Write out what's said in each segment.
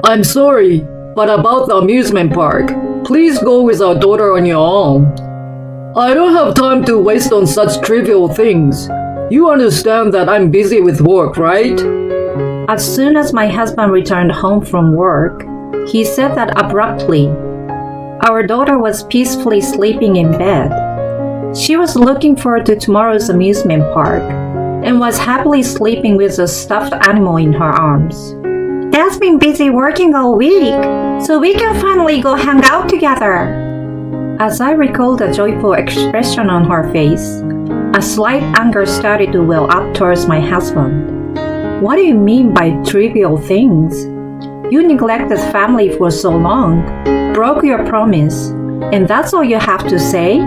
I'm sorry, but about the amusement park, please go with our daughter on your own. I don't have time to waste on such trivial things. You understand that I'm busy with work, right? As soon as my husband returned home from work, he said that abruptly. Our daughter was peacefully sleeping in bed. She was looking forward to tomorrow's amusement park and was happily sleeping with a stuffed animal in her arms. Dad's been busy working all week, so we can finally go hang out together. As I recalled the joyful expression on her face, a slight anger started to well up towards my husband. What do you mean by trivial things? You neglected family for so long, broke your promise, and that's all you have to say?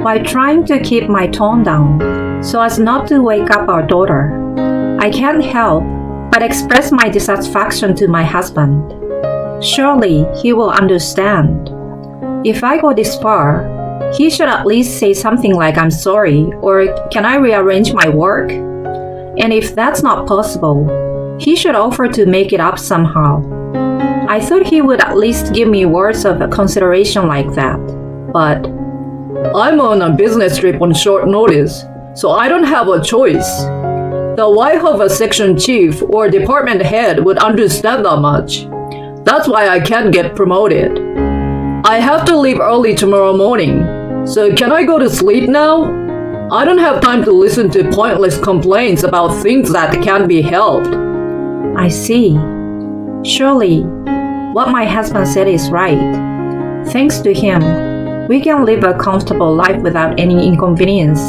While trying to keep my tone down, so as not to wake up our daughter, I can't help but express my dissatisfaction to my husband. Surely he will understand. If I go this far, he should at least say something like I'm sorry or can I rearrange my work? And if that's not possible, he should offer to make it up somehow. I thought he would at least give me words of consideration like that, but I'm on a business trip on short notice, so I don't have a choice. The wife of a section chief or department head would understand that much. That's why I can't get promoted. I have to leave early tomorrow morning, so can I go to sleep now? I don't have time to listen to pointless complaints about things that can't be helped. I see. Surely, what my husband said is right. Thanks to him, we can live a comfortable life without any inconvenience.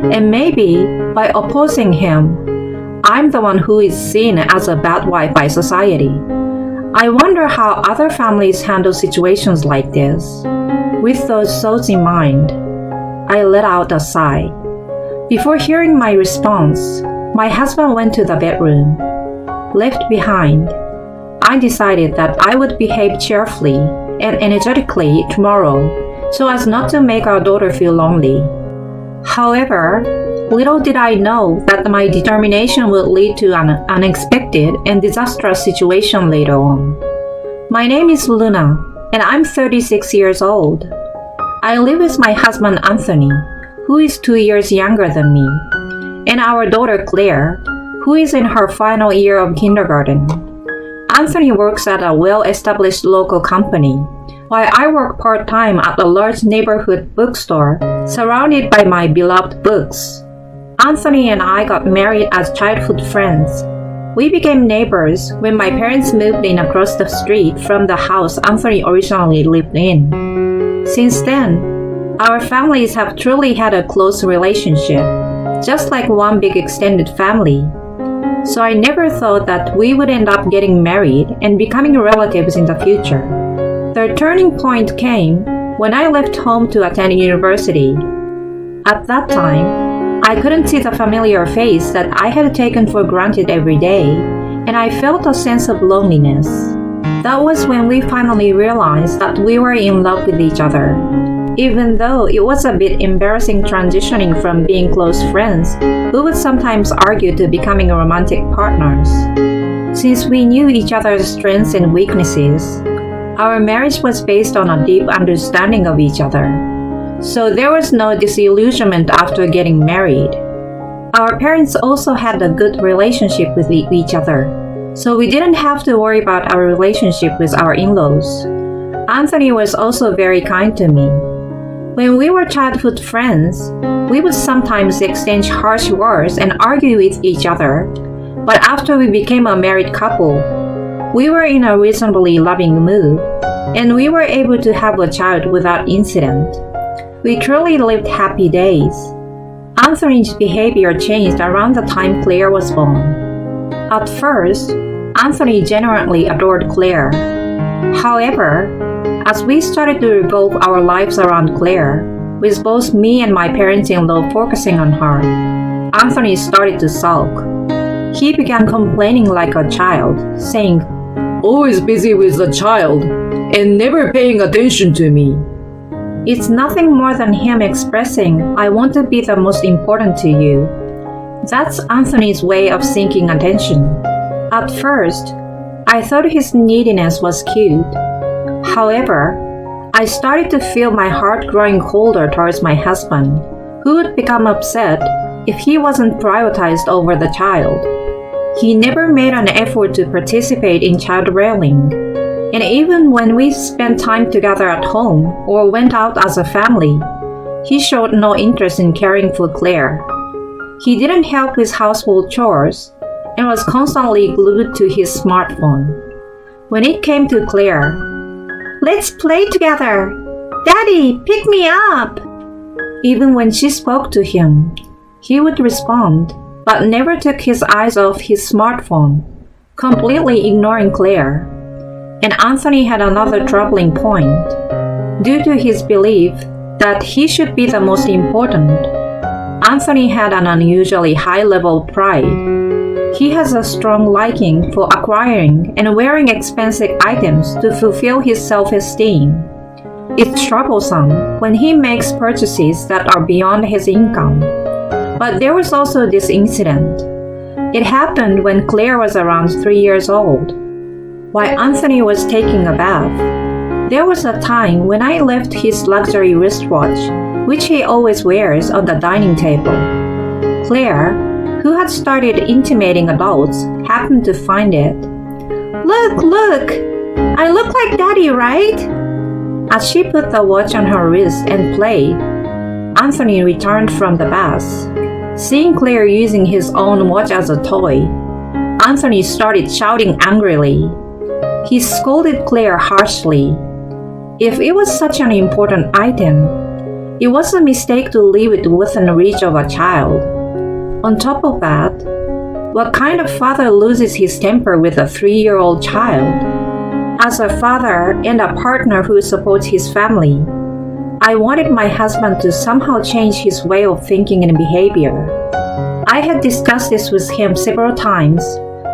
And maybe, by opposing him, I'm the one who is seen as a bad wife by society. I wonder how other families handle situations like this. With those thoughts in mind, I let out a sigh. Before hearing my response, my husband went to the bedroom. Left behind, I decided that I would behave cheerfully and energetically tomorrow so as not to make our daughter feel lonely. However, little did I know that my determination would lead to an unexpected and disastrous situation later on. My name is Luna, and I'm 36 years old. I live with my husband Anthony, who is 2 years younger than me, and our daughter Claire, who is in her final year of kindergarten. Anthony works at a well-established local company, while I work part-time at a large neighborhood bookstore surrounded by my beloved books. Anthony and I got married as childhood friends. We became neighbors when my parents moved in across the street from the house Anthony originally lived in. Since then, our families have truly had a close relationship, just like one big extended family. So I never thought that we would end up getting married and becoming relatives in the future. The turning point came when I left home to attend university. At that time, I couldn't see the familiar face that I had taken for granted every day, and I felt a sense of loneliness. That was when we finally realized that we were in love with each other. Even though it was a bit embarrassing transitioning from being close friends who would sometimes argue to becoming romantic partners. Since we knew each other's strengths and weaknesses, our marriage was based on a deep understanding of each other. So there was no disillusionment after getting married. Our parents also had a good relationship with each other, so we didn't have to worry about our relationship with our in-laws. Anthony was also very kind to me. When we were childhood friends, we would sometimes exchange harsh words and argue with each other, but after we became a married couple, we were in a reasonably loving mood, and we were able to have a child without incident. We truly lived happy days. Anthony's behavior changed around the time Claire was born. At first, Anthony genuinely adored Claire. However, as we started to revolve our lives around Claire, with both me and my parents-in-law focusing on her, Anthony started to sulk. He began complaining like a child, saying, "Always busy with the child and never paying attention to me." It's nothing more than him expressing, "I want to be the most important to you." That's Anthony's way of seeking attention. At first, I thought his neediness was cute. However, I started to feel my heart growing colder towards my husband, who would become upset if he wasn't prioritized over the child. He never made an effort to participate in child rearing, and even when we spent time together at home or went out as a family, he showed no interest in caring for Claire. He didn't help with household chores and was constantly glued to his smartphone. When it came to Claire, "Let's play together! Daddy, pick me up!" Even when she spoke to him, he would respond, but never took his eyes off his smartphone, completely ignoring Claire. And Anthony had another troubling point. Due to his belief that he should be the most important, Anthony had an unusually high level of pride. He has a strong liking for acquiring and wearing expensive items to fulfill his self-esteem. It's troublesome when he makes purchases that are beyond his income. But there was also this incident. It happened when Claire was around 3 years old. While Anthony was taking a bath, there was a time when I left his luxury wristwatch, which he always wears, on the dining table. Claire, who had started intimating adults, happened to find it. Look! I look like Daddy, right?" As she put the watch on her wrist and played, Anthony returned from the bath. Seeing Claire using his own watch as a toy, Anthony started shouting angrily. He scolded Claire harshly. If it was such an important item, it was a mistake to leave it within reach of a child. On top of that, what kind of father loses his temper with a 3-year-old child? As a father and a partner who supports his family, I wanted my husband to somehow change his way of thinking and behavior. I had discussed this with him several times,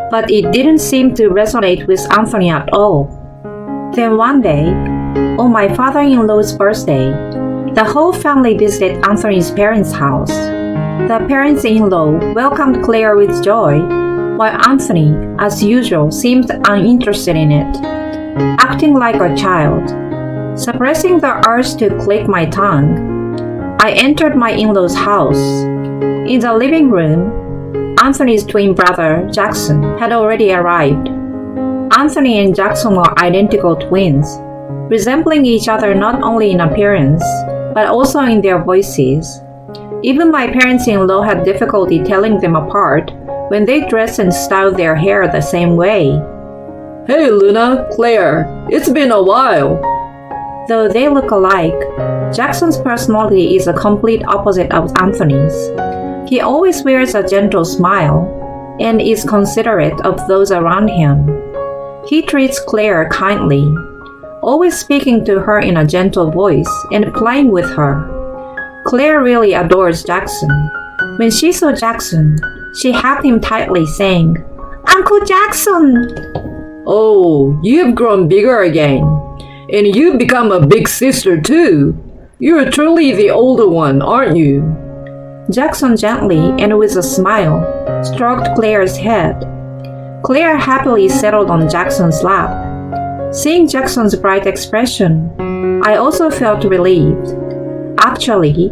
but it didn't seem to resonate with Anthony at all. Then one day, on my father-in-law's birthday, the whole family visited Anthony's parents' house. The parents-in-law welcomed Claire with joy, while Anthony, as usual, seemed uninterested in it, acting like a child. Suppressing the urge to click my tongue, I entered my in-law's house. In the living room, Anthony's twin brother, Jackson, had already arrived. Anthony and Jackson are identical twins, resembling each other not only in appearance, but also in their voices. Even my parents-in-law had difficulty telling them apart when they dressed and styled their hair the same way. Hey Luna, Claire, it's been a while. Though they look alike, Jackson's personality is a complete opposite of Anthony's. He always wears a gentle smile and is considerate of those around him. He treats Claire kindly, always speaking to her in a gentle voice and playing with her. Claire really adores Jackson. When she saw Jackson, she hugged him tightly, saying, "Uncle Jackson!" Oh, you've grown bigger again. And you've become a big sister too. You're truly the older one, aren't you? Jackson gently and with a smile stroked Claire's head. Claire happily settled on Jackson's lap. Seeing Jackson's bright expression, I also felt relieved. Actually,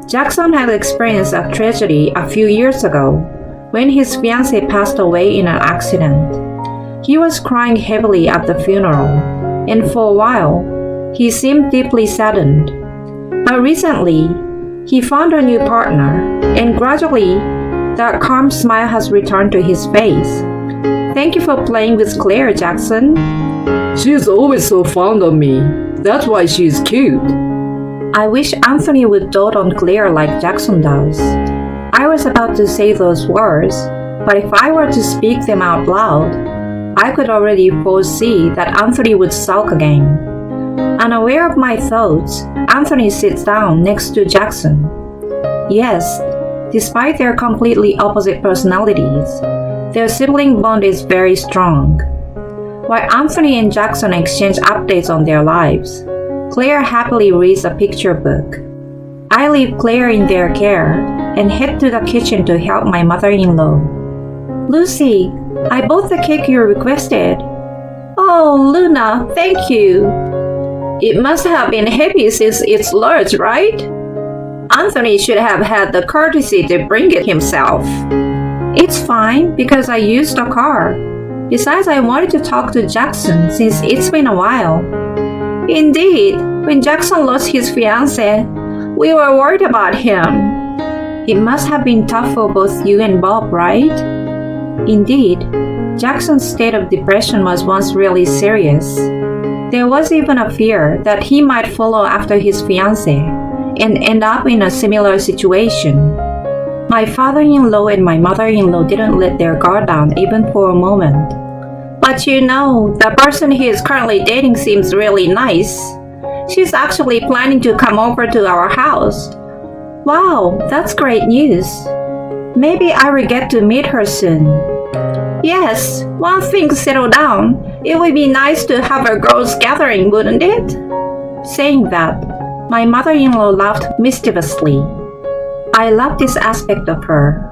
Jackson had experienced a tragedy a few years ago when his fiancée passed away in an accident. He was crying heavily at the funeral, and for a while, he seemed deeply saddened. But recently, he found a new partner, and gradually, that calm smile has returned to his face. Thank you for playing with Claire, Jackson. She's always so fond of me. That's why she's cute. I wish Anthony would dote on Claire like Jackson does. I was about to say those words, but if I were to speak them out loud, I could already foresee that Anthony would sulk again. Unaware of my thoughts, Anthony sits down next to Jackson. Yes, despite their completely opposite personalities, their sibling bond is very strong. While Anthony and Jackson exchange updates on their lives, Claire happily reads a picture book. I leave Claire in their care and head to the kitchen to help my mother-in-law. Lucy, I bought the cake you requested. Oh, Luna, thank you. It must have been heavy since it's large, right? Anthony should have had the courtesy to bring it himself. It's fine because I used the car. Besides, I wanted to talk to Jackson since it's been a while. Indeed, when Jackson lost his fiancée, we were worried about him. It must have been tough for both you and Bob, right? Indeed, Jackson's state of depression was once really serious. There was even a fear that he might follow after his fiancée and end up in a similar situation. My father-in-law and my mother-in-law didn't let their guard down even for a moment. But you know, the person he is currently dating seems really nice. She's actually planning to come over to our house. Wow, that's great news. Maybe I will get to meet her soon. Yes, once things settle down, it would be nice to have a girls' gathering, wouldn't it? Saying that, my mother-in-law laughed mischievously. I love this aspect of her.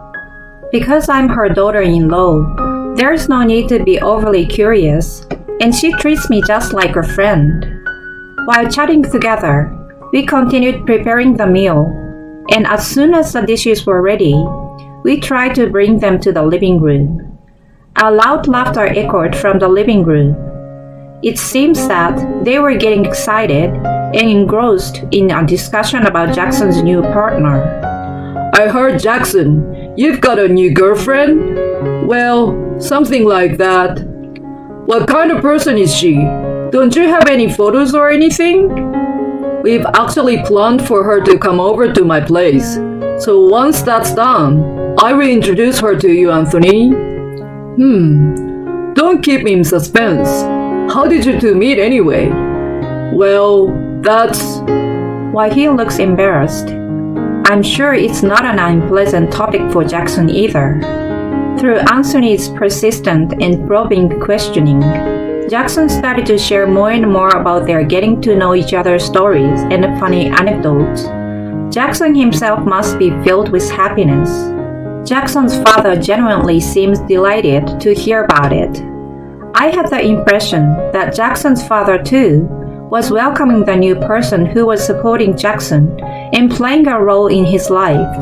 Because I'm her daughter-in-law, there's no need to be overly curious, and she treats me just like a friend. While chatting together, we continued preparing the meal, and as soon as the dishes were ready, we tried to bring them to the living room. A loud laughter echoed from the living room. It seems that they were getting excited and engrossed in a discussion about Jackson's new partner. I heard, Jackson, you've got a new girlfriend? Well, something like that. What kind of person is she? Don't you have any photos or anything? We've actually planned for her to come over to my place. So once that's done, I will introduce her to you, Anthony. Don't keep me in suspense. How did you two meet anyway? Well, that's... Why he looks embarrassed. I'm sure it's not an unpleasant topic for Jackson either. Through Anthony's persistent and probing questioning, Jackson started to share more and more about their getting to know each other's stories and funny anecdotes. Jackson himself must be filled with happiness. Jackson's father genuinely seems delighted to hear about it. I had the impression that Jackson's father, too, was welcoming the new person who was supporting Jackson and playing a role in his life.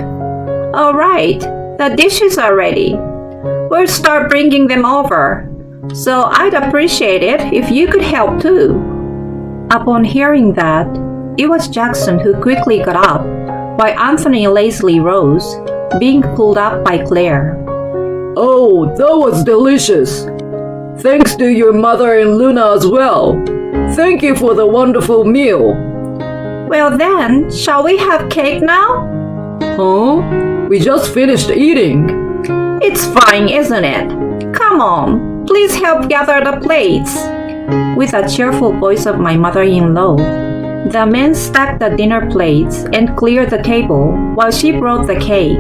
All right, the dishes are ready. We'll start bringing them over. So I'd appreciate it if you could help too. Upon hearing that, it was Jackson who quickly got up, while Anthony lazily rose, being pulled up by Claire. Oh, that was delicious. Thanks to your mother and Luna as well. Thank you for the wonderful meal. Well then, shall we have cake now? Huh? We just finished eating. It's fine, isn't it? Come on, please help gather the plates. With a cheerful voice of my mother-in-law, the men stacked the dinner plates and cleared the table while she brought the cake.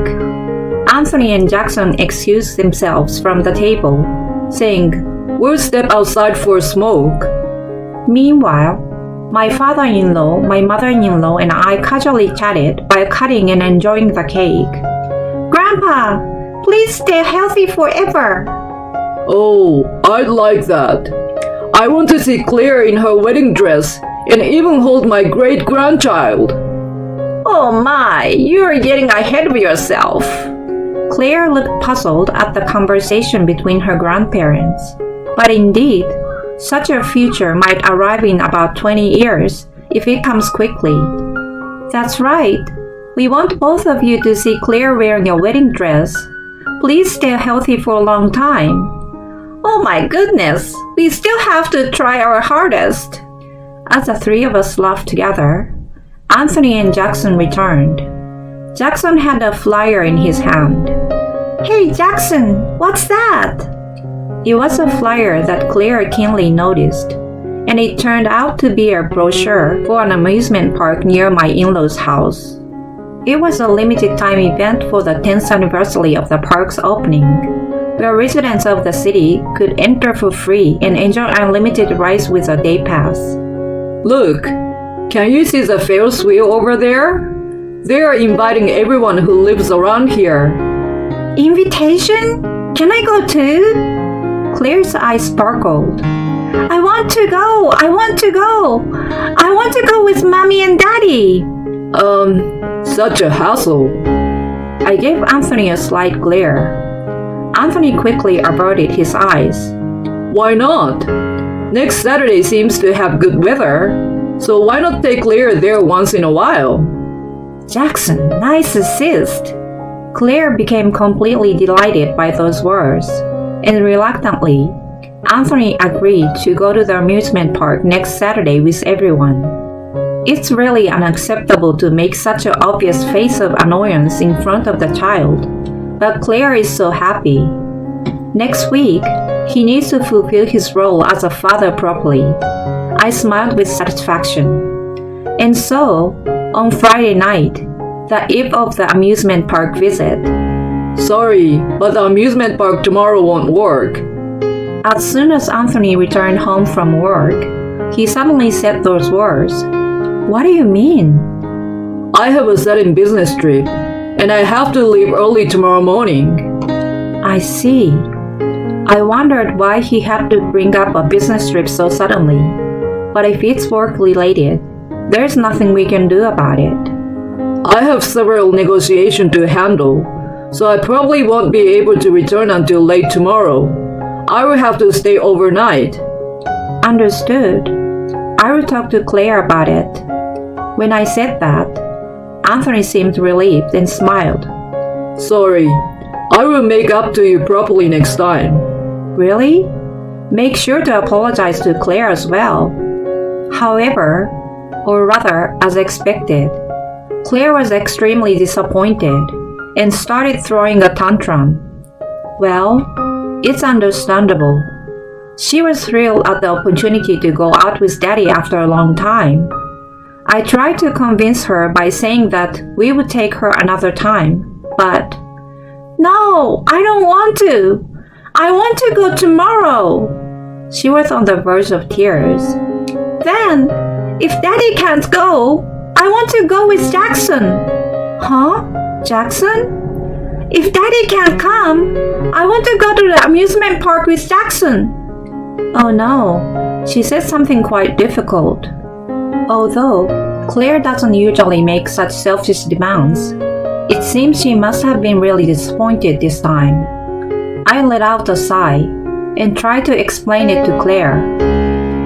Anthony and Jackson excused themselves from the table, saying, We'll step outside for a smoke. Meanwhile, my father-in-law, my mother-in-law, and I casually chatted while cutting and enjoying the cake. Grandpa, please stay healthy forever. Oh, I'd like that. I want to see Claire in her wedding dress and even hold my great-grandchild. Oh my, you're getting ahead of yourself. Claire looked puzzled at the conversation between her grandparents. But indeed, such a future might arrive in about 20 years if it comes quickly. That's right. We want both of you to see Claire wearing a wedding dress. Please stay healthy for a long time. Oh my goodness, we still have to try our hardest. As the three of us laughed together, Anthony and Jackson returned. Jackson had a flyer in his hand. Hey Jackson, what's that? It was a flyer that Claire keenly noticed, and it turned out to be a brochure for an amusement park near my in-laws' house. It was a limited time event for the 10th anniversary of the park's opening, where residents of the city could enter for free and enjoy unlimited rides with a day pass. Look, can you see the Ferris wheel over there? They are inviting everyone who lives around here. Invitation? Can I go too? Claire's eyes sparkled. I want to go. I want to go. I want to go with mommy and daddy. Such a hassle. I gave Anthony a slight glare. Anthony quickly averted his eyes. Why not? Next Saturday seems to have good weather, so why not take Claire there once in a while? Jackson, nice assist. Claire became completely delighted by those words, and reluctantly, Anthony agreed to go to the amusement park next Saturday with everyone. It's really unacceptable to make such an obvious face of annoyance in front of the child, but Claire is so happy. Next week, he needs to fulfill his role as a father properly. I smiled with satisfaction. And so, on Friday night, the eve of the amusement park visit, Sorry, but the amusement park tomorrow won't work. as soon as Anthony returned home from work, he suddenly said those words. What do you mean? I have a sudden business trip, and I have to leave early tomorrow morning. I see. I wondered why he had to bring up a business trip so suddenly. But if it's work related, there's nothing we can do about it. I have several negotiations to handle, so I probably won't be able to return until late tomorrow. I will have to stay overnight. Understood. I will talk to Claire about it. When I said that, Anthony seemed relieved and smiled. Sorry, I will make up to you properly next time. Really? Make sure to apologize to Claire as well. However, or rather, as expected, Claire was extremely disappointed and started throwing a tantrum. Well, it's understandable. She was thrilled at the opportunity to go out with Daddy after a long time. I tried to convince her by saying that we would take her another time, but no, I don't want to. I want to go tomorrow. She was on the verge of tears. Then, if Daddy can't go, I want to go with Jackson. Huh? Jackson? If Daddy can't come, I want to go to the amusement park with Jackson. Oh no, she said something quite difficult. Although Claire doesn't usually make such selfish demands, it seems she must have been really disappointed this time. I let out a sigh and tried to explain it to Claire.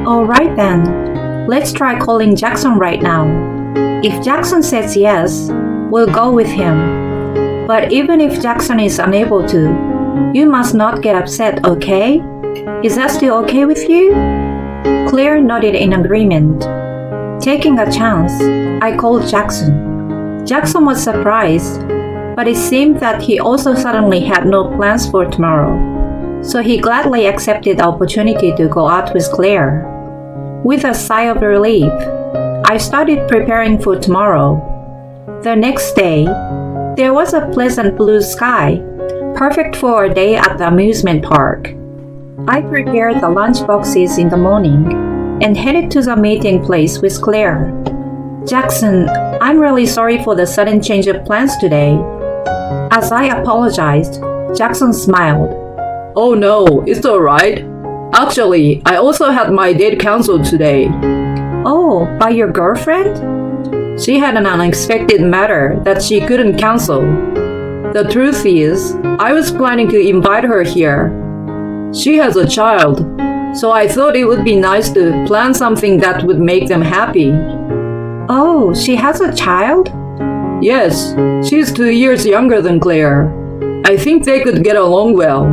All right then, let's try calling Jackson right now. If Jackson says yes, we'll go with him. But even if Jackson is unable to, you must not get upset, okay? Is that still okay with you? Claire nodded in agreement. Taking a chance, I called Jackson. Jackson was surprised, but it seemed that he also suddenly had no plans for tomorrow, so he gladly accepted the opportunity to go out with Claire. With a sigh of relief, I started preparing for tomorrow. The next day, there was a pleasant blue sky, perfect for a day at the amusement park. I prepared the lunch boxes in the morning and headed to the meeting place with Claire. Jackson, I'm really sorry for the sudden change of plans today. As I apologized, Jackson smiled. Oh no, it's alright. Actually, I also had my date cancelled today. Oh, by your girlfriend? She had an unexpected matter that she couldn't cancel. The truth is, I was planning to invite her here. She has a child, so I thought it would be nice to plan something that would make them happy. Oh, she has a child? Yes, she's 2 years younger than Claire. I think they could get along well.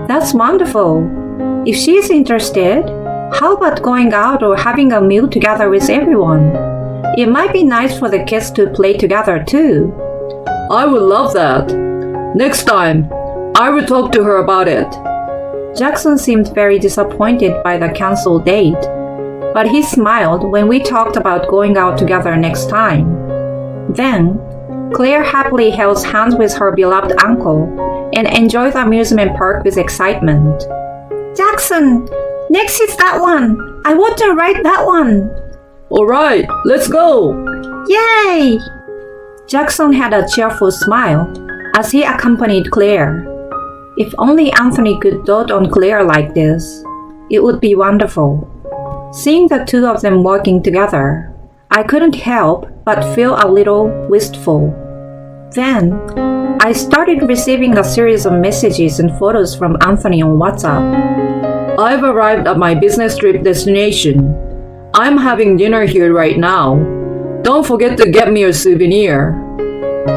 That's wonderful. If she's interested, how about going out or having a meal together with everyone? It might be nice for the kids to play together too. I would love that. Next time, I will talk to her about it. Jackson seemed very disappointed by the canceled date, but he smiled when we talked about going out together next time. Then, Claire happily held hands with her beloved uncle and enjoyed the amusement park with excitement. Jackson, next is that one. I want to ride that one. Alright, let's go. Yay! Jackson had a cheerful smile as he accompanied Claire. If only Anthony could dote on Claire like this. It would be wonderful. Seeing the two of them working together, I couldn't help but feel a little wistful. Then, I started receiving a series of messages and photos from Anthony on WhatsApp. I've arrived at my business trip destination. I'm having dinner here right now. Don't forget to get me a souvenir.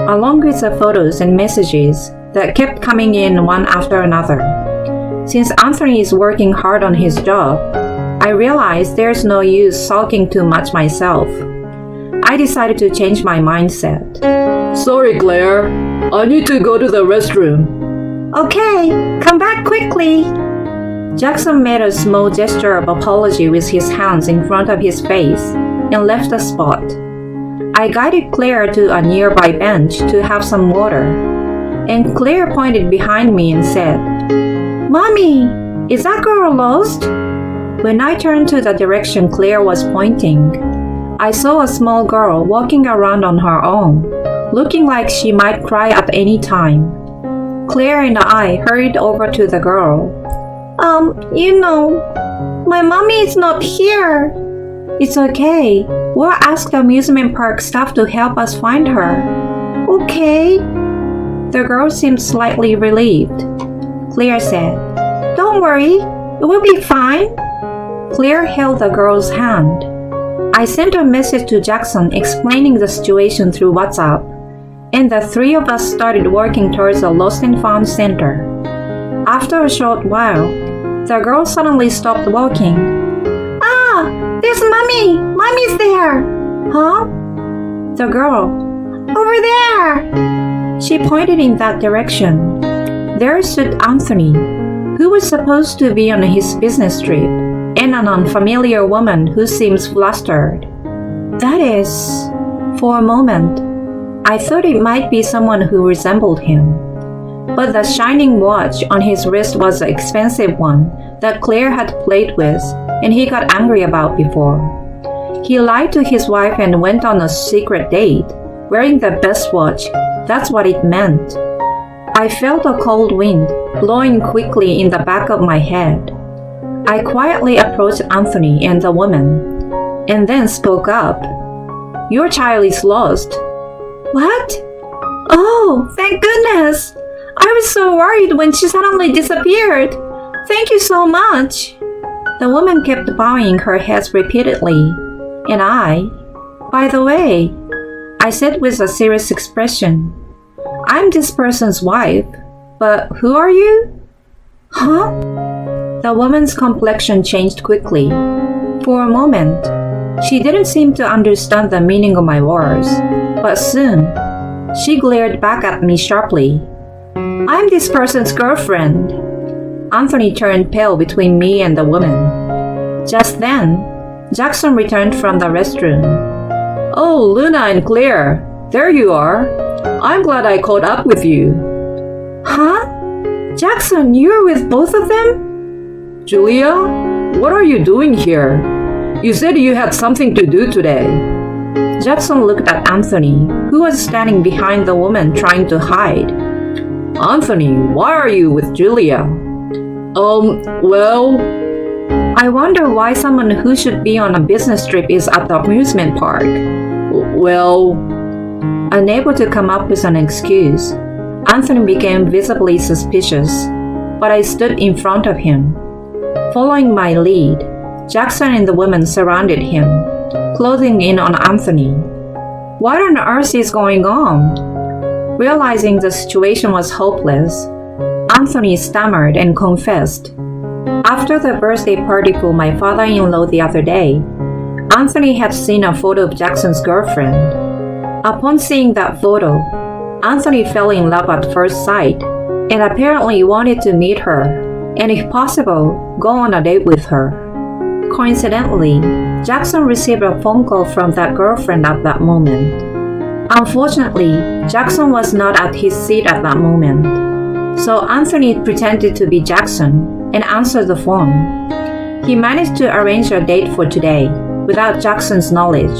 Along with the photos and messages that kept coming in one after another. Since Anthony is working hard on his job, I realized there's no use sulking too much myself. I decided to change my mindset. Sorry, Claire. I need to go to the restroom. Okay, come back quickly. Jackson made a small gesture of apology with his hands in front of his face and left the spot. I guided Claire to a nearby bench to have some water, and Claire pointed behind me and said, "Mommy, is that girl lost?" When I turned to the direction Claire was pointing, I saw a small girl walking around on her own, looking like she might cry at any time. Claire and I hurried over to the girl. My mommy is not here." "It's okay. We'll ask the amusement park staff to help us find her." "Okay." The girl seemed slightly relieved. Claire said, "Don't worry, it will be fine." Claire held the girl's hand. I sent a message to Jackson explaining the situation through WhatsApp, and the three of us started working towards a lost and found center. After a short while, the girl suddenly stopped walking. "Ah, there's Mommy! Mommy's there!" "Huh?" The girl, "Over there!" She pointed in that direction. There stood Anthony, who was supposed to be on his business trip, and an unfamiliar woman who seems flustered. That is, for a moment, I thought it might be someone who resembled him. But the shining watch on his wrist was an expensive one that Claire had played with and he got angry about before. He lied to his wife and went on a secret date, wearing the best watch. That's what it meant. I felt a cold wind blowing quickly in the back of my head. I quietly approached Anthony and the woman, and then spoke up. "Your child is lost." "What? Oh, thank goodness! I was so worried when she suddenly disappeared. Thank you so much." The woman kept bowing her head repeatedly, and by the way, I said with a serious expression, "I'm this person's wife, but who are you?" "Huh?" The woman's complexion changed quickly. For a moment, she didn't seem to understand the meaning of my words, but soon, she glared back at me sharply. "I'm this person's girlfriend." Anthony turned pale between me and the woman. Just then, Jackson returned from the restroom. "Oh, Luna and Claire, there you are. I'm glad I caught up with you." "Huh? Jackson, you're with both of them?" "Julia, what are you doing here? You said you had something to do today." Jackson looked at Anthony, who was standing behind the woman trying to hide. "Anthony, why are you with Julia?" Well... "I wonder why someone who should be on a business trip is at the amusement park." Well... Unable to come up with an excuse, Anthony became visibly suspicious, but I stood in front of him. Following my lead, Jackson and the woman surrounded him, closing in on Anthony. What on earth is going on? Realizing the situation was hopeless, Anthony stammered and confessed. After the birthday party for my father-in-law the other day, Anthony had seen a photo of Jackson's girlfriend. Upon seeing that photo, Anthony fell in love at first sight and apparently wanted to meet her and, if possible, go on a date with her. Coincidentally, Jackson received a phone call from that girlfriend at that moment. Unfortunately, Jackson was not at his seat at that moment, so Anthony pretended to be Jackson and answered the phone. He managed to arrange a date for today without Jackson's knowledge.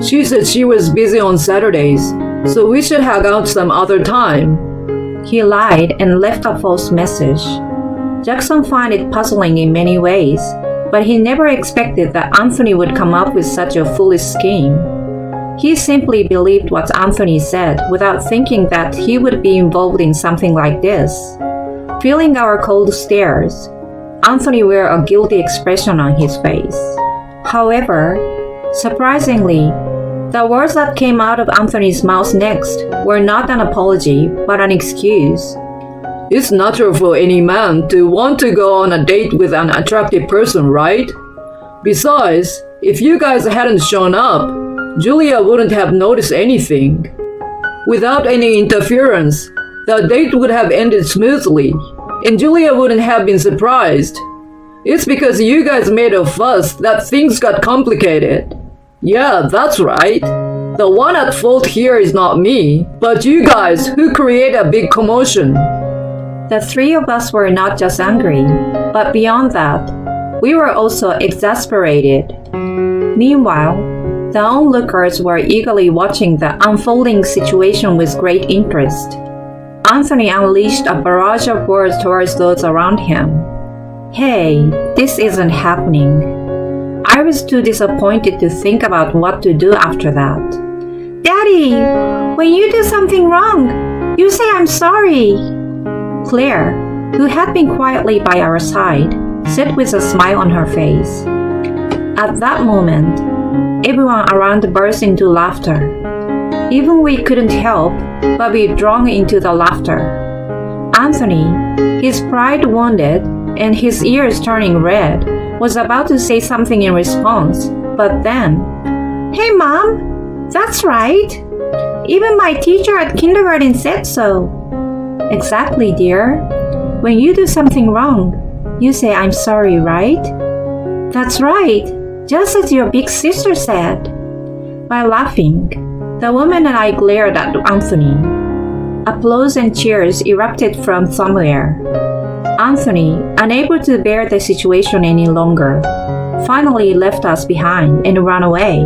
"She said she was busy on Saturdays, so we should hang out some other time." He lied and left a false message. Jackson found it puzzling in many ways, but he never expected that Anthony would come up with such a foolish scheme. He simply believed what Anthony said without thinking that he would be involved in something like this. Feeling our cold stares, Anthony wore a guilty expression on his face. However, surprisingly, the words that came out of Anthony's mouth next were not an apology, but an excuse. It's natural for any man to want to go on a date with an attractive person, right? Besides, if you guys hadn't shown up, Julia wouldn't have noticed anything. Without any interference, the date would have ended smoothly, and Julia wouldn't have been surprised. It's because you guys made a fuss that things got complicated. Yeah, that's right. The one at fault here is not me, but you guys who create a big commotion. The three of us were not just angry, but beyond that, we were also exasperated. Meanwhile, the onlookers were eagerly watching the unfolding situation with great interest. Anthony unleashed a barrage of words towards those around him. Hey, this isn't happening. I was too disappointed to think about what to do after that. Daddy, when you do something wrong, you say I'm sorry. Claire, who had been quietly by our side, said with a smile on her face. At that moment, everyone around burst into laughter. Even we couldn't help but be drawn into the laughter. Anthony, his pride wounded and his ears turning red, was about to say something in response, but then, "Hey Mom, that's right. Even my teacher at kindergarten said so." Exactly, dear. When you do something wrong, you say I'm sorry, right? That's right, just as your big sister said. By laughing, the woman and I glared at Anthony. Applause and cheers erupted from somewhere. Anthony, unable to bear the situation any longer, finally left us behind and ran away.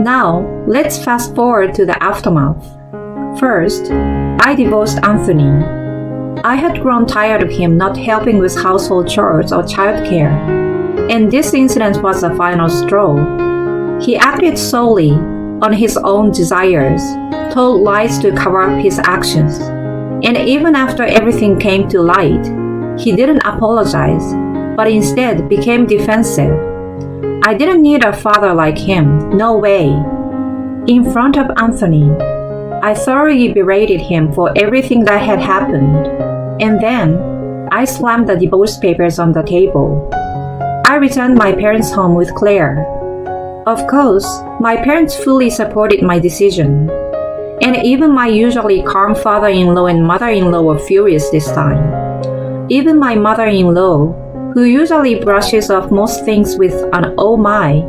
Now, let's fast forward to the aftermath. First, I divorced Anthony. I had grown tired of him not helping with household chores or childcare, and this incident was the final straw. He acted solely on his own desires, told lies to cover up his actions, and even after everything came to light, he didn't apologize, but instead became defensive. I didn't need a father like him, no way. In front of Anthony, I thoroughly berated him for everything that had happened, and then I slammed the divorce papers on the table. I returned my parents' home with Claire. Of course, my parents fully supported my decision, and even my usually calm father-in-law and mother-in-law were furious this time. Even my mother-in-law, who usually brushes off most things with an "oh my,"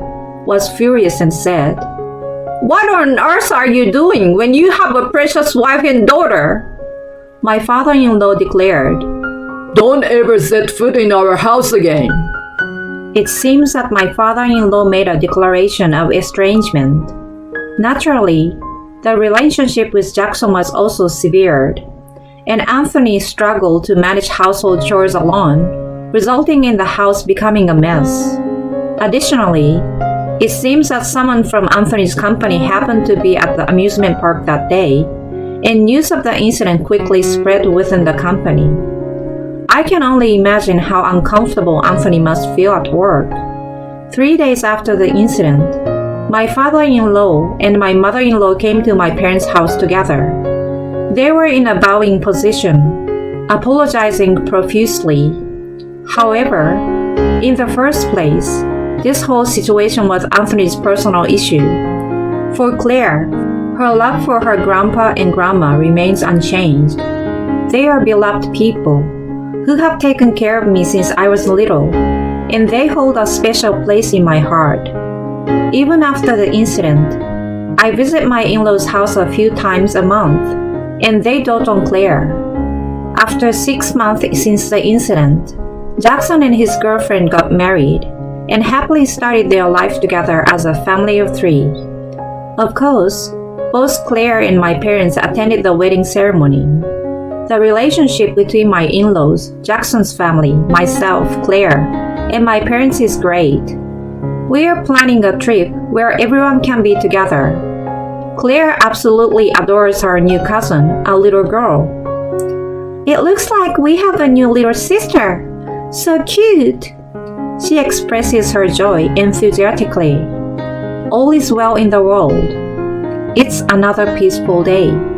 was furious and said, "What on earth are you doing when you have a precious wife and daughter?" My father-in-law declared, "Don't ever set foot in our house again." It seems that my father-in-law made a declaration of estrangement. Naturally, the relationship with Jackson was also severed, and Anthony struggled to manage household chores alone, resulting in the house becoming a mess. Additionally, it seems that someone from Anthony's company happened to be at the amusement park that day, and news of the incident quickly spread within the company. I can only imagine how uncomfortable Anthony must feel at work. 3 days after the incident, my father-in-law and my mother-in-law came to my parents' house together. They were in a bowing position, apologizing profusely. However, in the first place, this whole situation was Anthony's personal issue. For Claire, her love for her grandpa and grandma remains unchanged. They are beloved people who have taken care of me since I was little, and they hold a special place in my heart. Even after the incident, I visit my in-laws' house a few times a month, and they dote on Claire. After 6 months since the incident, Jackson and his girlfriend got married and happily started their life together as a family of 3. Of course, both Claire and my parents attended the wedding ceremony. The relationship between my in-laws, Jackson's family, myself, Claire, and my parents is great. We are planning a trip where everyone can be together. Claire absolutely adores her new cousin, a little girl. It looks like we have a new little sister. So cute! She expresses her joy enthusiastically. All is well in the world. It's another peaceful day.